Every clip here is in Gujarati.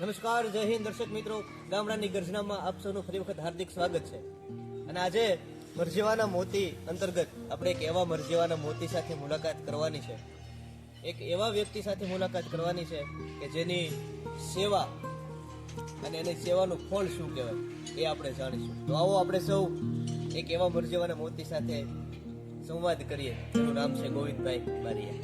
નમસ્કાર, જય હિન્દ દર્શક મિત્રો. ગામડાની ગર્જનામાં આપ સૌનું ફરી વખત હાર્દિક સ્વાગત છે. અને આજે મરજીવાના મોતી અંતર્ગત આપણે એક એવા મરજીવાના મોતી સાથે મુલાકાત કરવાની છે. એક એવા વ્યક્તિ સાથે મુલાકાત કરવાની છે કે જેની સેવા અને એની સેવાનું ફળ શું કહેવાય એ આપણે જાણીશું. તો આવો આપણે સૌ એક એવા મરજીવાના મોતી સાથે સંવાદ કરીએ. એનું નામ છે ગોવિંદભાઈ બારિયા.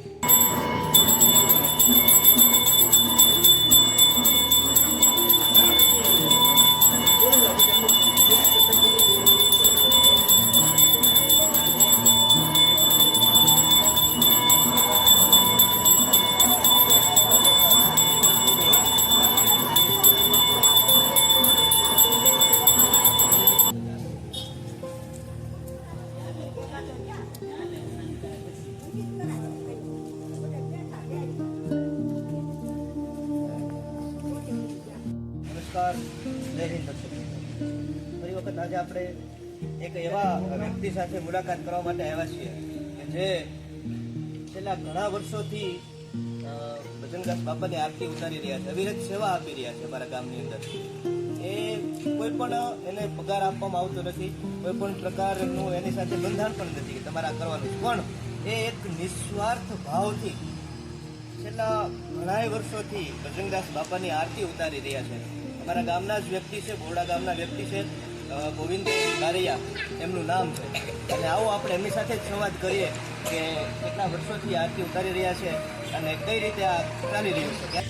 નમસ્કાર, જય હિન્દ દર્શક મિત્રો. ફરી વખત આજે આપણે એક એવા વ્યક્તિ સાથે મુલાકાત કરવા માટે આવ્યા છીએ કે જે છેલ્લા ઘણા વર્ષોથી ભજનદાસ બાપાની આરતી ઉતારી રહ્યા છે, અવિરત સેવા આપી રહ્યા છે અમારા ગામની અંદર. એ કોઈ પણ એને પગાર આપવામાં આવતો નથી, કોઈ પણ પ્રકારનું એની સાથે બંધાણ પણ નથી કે તમારે આ કરવાનું, પણ એ એક નિસ્વાર્થ ભાવથી છેલ્લા ઘણા વર્ષોથી ભજનદાસ બાપાની આરતી ઉતારી રહ્યા છે. અમારા ગામના જ વ્યક્તિ છે, બોરડા ગામના વ્યક્તિ છે, ગોવિંદ બારિયા એમનું નામ છે. અને આવો આપણે એમની સાથે જ સંવાદ કરીએ કે કેટલા વર્ષોથી આરતી ઉતારી રહ્યા છે અને કઈ રીતે આ ચાલી રહ્યું છે.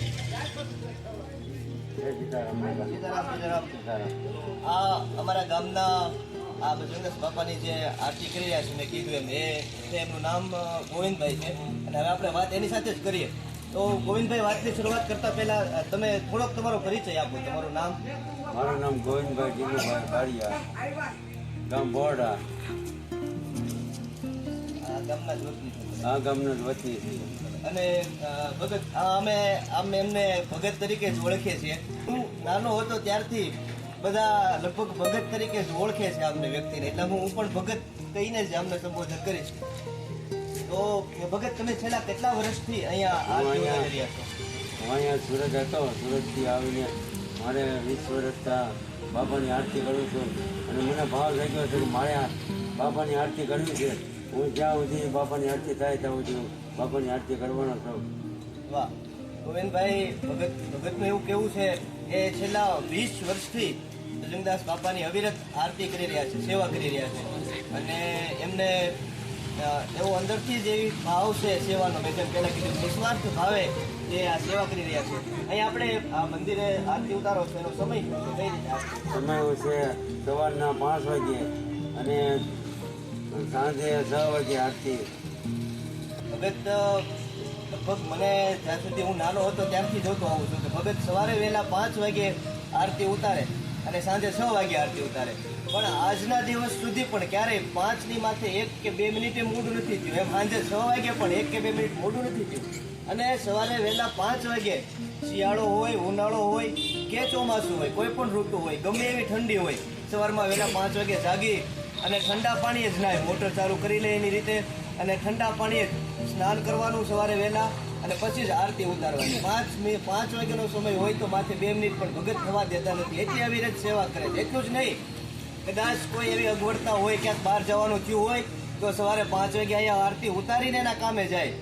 આ અમારા ગામના આ ભજનદાસ બાપાની જે આરતી કરી રહ્યા છે મેં કીધું એમ, એ છે એમનું નામ ગોવિંદભાઈ છે. અને હવે આપણે વાત એની સાથે જ કરીએ. તો ગોવિંદભાઈ, વાતની શરૂઆત કરતા પહેલા તમે થોડોક તમારો પરિચય આપો. તમારું નામ? મારું નામ ગોવિંદભાઈ જીલુભાઈ બારિયા, ગામ બોરડા. ગામના જ વતની છો? આ ગામના જ વતની છીએ. અને ભગત, અમે એમને ભગત તરીકે જ ઓળખીએ છીએ. હું નાનો હતો ત્યારથી બધા લગભગ ભગત તરીકે જ ઓળખે છે આમને વ્યક્તિને, એટલે હું પણ ભગત કહીને જ આમને સંબોધન કરીશ. તો ભગત, તમે છેલ્લા કેટલા વર્ષથી અહીંયા આરતી ઉતારી રહ્યા છો? હું અહીંયા સુરત હતો. સુરતથી આવીને મારે 20 વર્ષથી બાપાની આરતી કરું છું. અને મને ભાવ થઈ ગયો છે કે મારે બાપાની આરતી કરવી છે. હું જ્યાં સુધી બાપાની આરતી થાય ત્યાં સુધી હું બાપાની આરતી કરવાનો છું. વાહ ગોવિંદભાઈ, ભગતનું એવું કેવું છે કે છેલ્લા 20 વર્ષથી ભજનદાસ બાપાની અવિરત આરતી કરી રહ્યા છે, સેવા કરી રહ્યા છે. અને એમને એવો અંદરથી જ એવી ભાવ છે સેવાનો, મેં જેમ પહેલાં કીધું, નિસ્વાર્થ ભાવે જે આ સેવા કરી રહ્યા છે. અહીં આપણે આ મંદિરે આરતી ઉતારો છો, એનો સમય કઈ રીતે? સમય છે સવારના 5 વાગે અને સાંજે 6 વાગે આરતી. ભગત, લગભગ મને જ્યાં સુધી હું નાનો હતો ત્યારથી જોતો આવું છું કે ભગત સવારે વહેલા 5 વાગે આરતી ઉતારે અને સાંજે 6 વાગે આરતી ઉતારે. પણ આજના દિવસ સુધી પણ ક્યારેય 5ની માથે 1 કે 2 મિનિટે મોડું નથી થયું. એમ સાંજે 6 વાગે પણ 1 કે 2 મિનિટ મોડું નથી થયું. અને સવારે વહેલા 5 વાગે, શિયાળો હોય, ઉનાળો હોય કે ચોમાસું હોય, કોઈ પણ ઋતુ હોય, ગમે એવી ઠંડી હોય, સવારમાં વહેલા 5 વાગે જાગી અને ઠંડા પાણીએ જ નાય, મોટર ચાલુ કરી લે એની રીતે, અને ઠંડા પાણીએ સ્નાન કરવાનું સવારે વહેલા, અને પછી જ આરતી ઉતારવાની. 5 વાગ્યાનો સમય હોય તો માથે 2 મિનિટ પણ ભગત થવા દેતા નથી. એટલી અવિરત સેવા કરે છે. એટલું જ નહીં, કદાચ કોઈ એવી અગવડતા હોય, ક્યાંક બહાર જવાનું થયું હોય તો સવારે 5 વાગે અહીંયા આરતી ઉતારીને એના કામે જાય.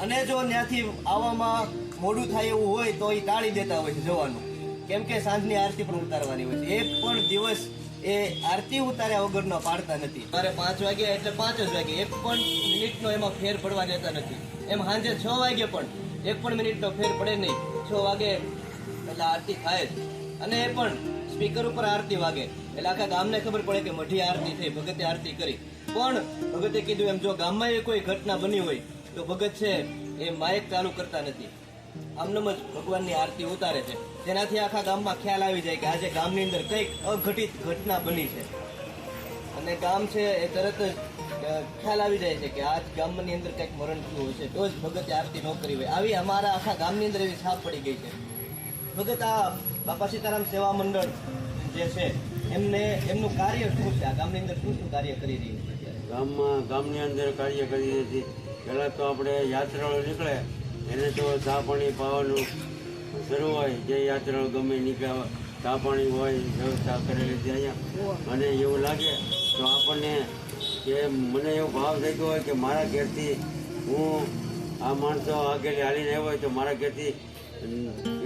અને જો ત્યાંથી આવવામાં મોડું થાય એવું હોય તો એ ટાળી દેતા હોય છે જવાનું, કેમ કે સાંજની આરતી પણ ઉતારવાની હોય છે. એક પણ દિવસ એ આરતી ઉતાર્યા વગરનો પાડતા નથી. મારે 5 વાગે એટલે 5 જ વાગે, 1 પણ મિનિટનો એમાં ફેર પડવા દેતા નથી. એમ સાંજે 6 વાગે પણ 1 પણ મિનિટનો ફેર પડે નહીં. 6 વાગે એટલે આરતી થાય જ. અને એ પણ સ્પીકર ઉપર આરતી વાગે એટલે આખા ગામને ખબર પડે કે મઢી આરતી થઈ, ભગતે આરતી કરી. પણ ભગતે કીધું એમ, જો ગામમાં એ કોઈ ઘટના બની હોય તો ભગત છે એ માઇક ચાલુ કરતા નથી, આમનામ જ ભગવાનની આરતી ઉતારે છે, જેનાથી આખા ગામમાં ખ્યાલ આવી જાય કે આજે ગામની અંદર કંઈક અઘટિત ઘટના બની છે. અને ગામ છે એ તરત જ ખ્યાલ આવી જાય છે કે આજ ગામની અંદર કંઈક મરણ થયું હશે, તો જ ભગતે આરતી ન કરી હોય. આવી અમારા આખા ગામની અંદર એવી છાપ પડી ગઈ છે. ભગત, આ બાપા સીતારામ સેવા મંડળ જે છે એમનું કાર્ય શું છે? આ ગામની અંદર શું શું કાર્ય કરી રહ્યું છે? ગામની અંદર કાર્ય કરી રહી છે. પહેલાં તો આપણે યાત્રાળુ નીકળે એને તો ચા પાણી પાવાનું શરૂ હોય જે યાત્રાઓ ગમે નીકળ્યા ચા પાણી હોય વ્યવસ્થા કરેલી છે અહીંયા અને એવું લાગે તો આપણને કે મને એવો ભાવ થઈ ગયો હોય કે મારા ઘેરથી હું આ માણસો આગળ હાલીને આવ્યો હોય તો મારા ઘેરથી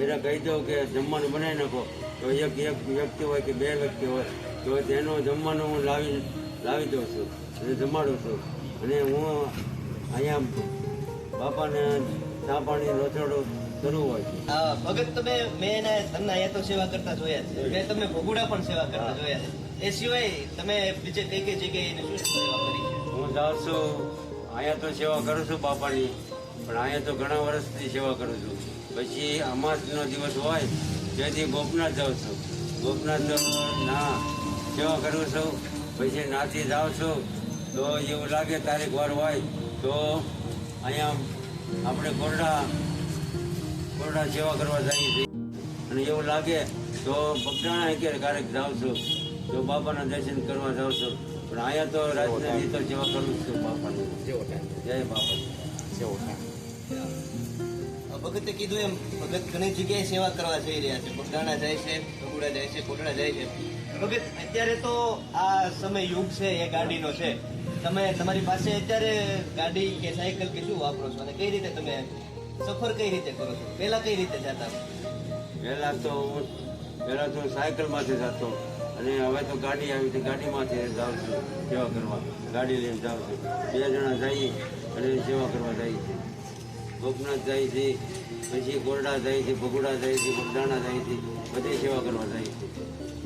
એને કહી દઉં કે જમવાનું બનાવી નાખો તો એક વ્યક્તિ હોય કે બે વ્યક્તિ હોય તો તેનું જમવાનું હું લાવી દઉં છું અને જમાડું છું અને હું અહીંયા બાપાને ચા પાણી રસોડું કરવું હોય છે. ભગત મેં તમને અહીંયા તો સેવા કરતા જોયા છે, મેં તમને ભગુડા પણ સેવા કરતા જોયા છે. એ સિવાય તમે બીજે કઈ કઈ જગ્યાએ એને શું સેવા કરી છે? હું જાઉં છું અહીંયા તો સેવા કરું છું બાપાની, પણ અહીંયા તો ઘણા વર્ષથી સેવા કરું છું. પછી અમાસનો દિવસ હોય ત્યાંથી ગોપનાથ જાઉં છું, ગોપનાથ ના સેવા કરું છું. પછી નાથી જાઉં છું તો એવું લાગે તારીખ વાર હોય તો અહીંયા આપણે કોરડા સેવા કરવા જઈએ છીએ અને એવું લાગે તો બગડાણા ક્યારેક જાઉં છું તો બાપાના દર્શન કરવા જાઉં છું. પણ અહીંયા તો રાજનાથી તો સેવા કરું છું બાપાની. જય બાપા. ભગતે કીધું એમ ભગત ઘણી જગ્યાએ સેવા કરવા જઈ રહ્યા છે, બગદાણા જાય છે, ભગુડા જાય છે, કોટડા જાય છે. ભગત અત્યારે તો આ સમય યુગ છે એ ગાડીનો છે, તમે તમારી પાસે અત્યારે ગાડી કે સાયકલ કે શું વાપરો છો અને કઈ રીતે તમે સફર કઈ રીતે કરો છો? પહેલા કઈ રીતે જતા? પહેલાં તો સાયકલમાંથી જતો અને હવે તો ગાડી આવી તો ગાડીમાંથી જાઉં છું સેવા કરવા. ગાડી લઈને જાઉં છું, 2 જણા જઈએ અને સેવા કરવા જઈએ છીએ. ગોપનાથ જાય છે, પછી કોરડા જાય છે, ભગુડા જાય છે, બગદાણા જાય છે, બધી સેવા કરવા જાય છે.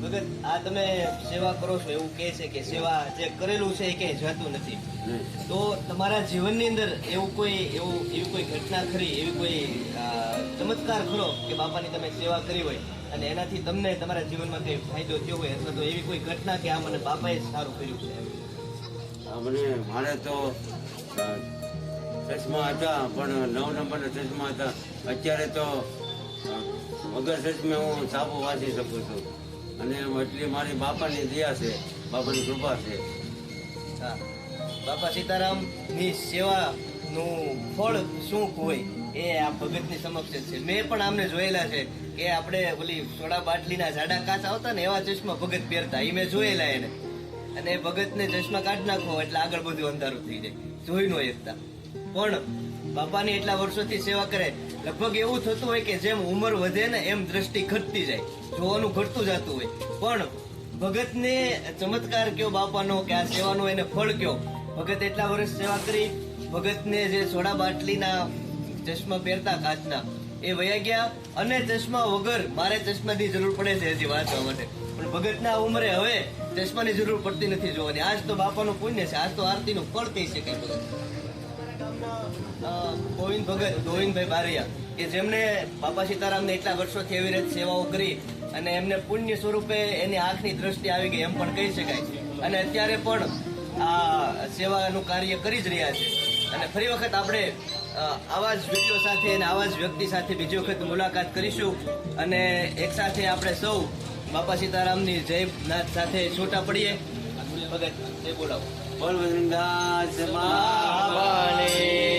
ભગત આ તમે સેવા કરો છો એવું કહે છે કે સેવા જે કરેલું છે એ ક્યાંય જતું નથી, તો તમારા જીવનની અંદર એવી કોઈ ઘટના ખરી, એવી કોઈ ચમત્કાર ખરો કે બાપાની તમે સેવા કરી હોય અને એનાથી તમને તમારા જીવનમાં કંઈ ફાયદો થયો હોય, અથવા તો એવી કોઈ ઘટના કે આ મને બાપાએ જ સારું કર્યું છે? મારે તો ચશ્મા હતા પણ 9 નંબરના ચશ્મા હતા. અત્યારે તો વગર ચશ્મે હું છાપો વાંચી શકું છું અને એટલી મારી બાપાની દયા છે, બાપાની કૃપા છે. હા, બાપા સીતારામની સેવાનું ફળ શું હોય એ આ ભગતની સમક્ષ છે. મેં પણ આમને જોયેલા છે કે આપણે ઓલી સોડા બાટલીના જાડા કાચ આવતા ને એવા ચશ્મા ભગત પહેરતા, એ મેં જોયેલા એને. અને ભગતને ચશ્મા કાઢી નાખો એટલે આગળ બધું અંધારું થઈ જાય, જોઈ ન એકતા. પણ બાપાની એટલા વર્ષોથી સેવા કરે, લગભગ એવું થતું હોય કે જેમ ઉંમર વધે ને એમ દ્રષ્ટિ ઘટતી જાય, જોવાનું ઘટતું જતું હોય. પણ ભગતને ચમત્કાર કયો બાપાનો કે આ સેવાનો એને ફળ કયો. ભગત એટલા વર્ષ સેવા કરી, ભગતને જે સોડા બાટલીના ચશ્મા પહેરતા કાચના એ વયા ગયા અને ચશ્મા વગર મારે ચશ્માની જરૂર પડે છે હજી વાંચવા માટે, પણ ભગતના ઉંમરે હવે ચશ્માની જરૂર પડતી નથી જોવાની. આજ તો બાપાનું પુણ્ય છે, આજ તો આરતીનું ફળ કહી શકાય. ગોવિંદભાઈ બારૈયા કે જેમને બાપા સીતારામને એટલા વર્ષોથી એવી રીતે સેવાઓ કરી અને એમને પુણ્ય સ્વરૂપે એની આંખની દ્રષ્ટિ આવી ગઈ એમ પણ કહી શકાય. અને અત્યારે પણ આ સેવાનું કાર્ય કરી જ રહ્યા છે. અને ફરી વખત આપણે આવા જ વિડીયો સાથે અને આવા જ વ્યક્તિ સાથે બીજી વખત મુલાકાત કરીશું અને એક સાથે આપણે સૌ બાપા સીતારામની જય નાથ સાથે છૂટા પડીએ. ભગત જય બોલાવો. બોલ વૃંદાસ મહાબલી.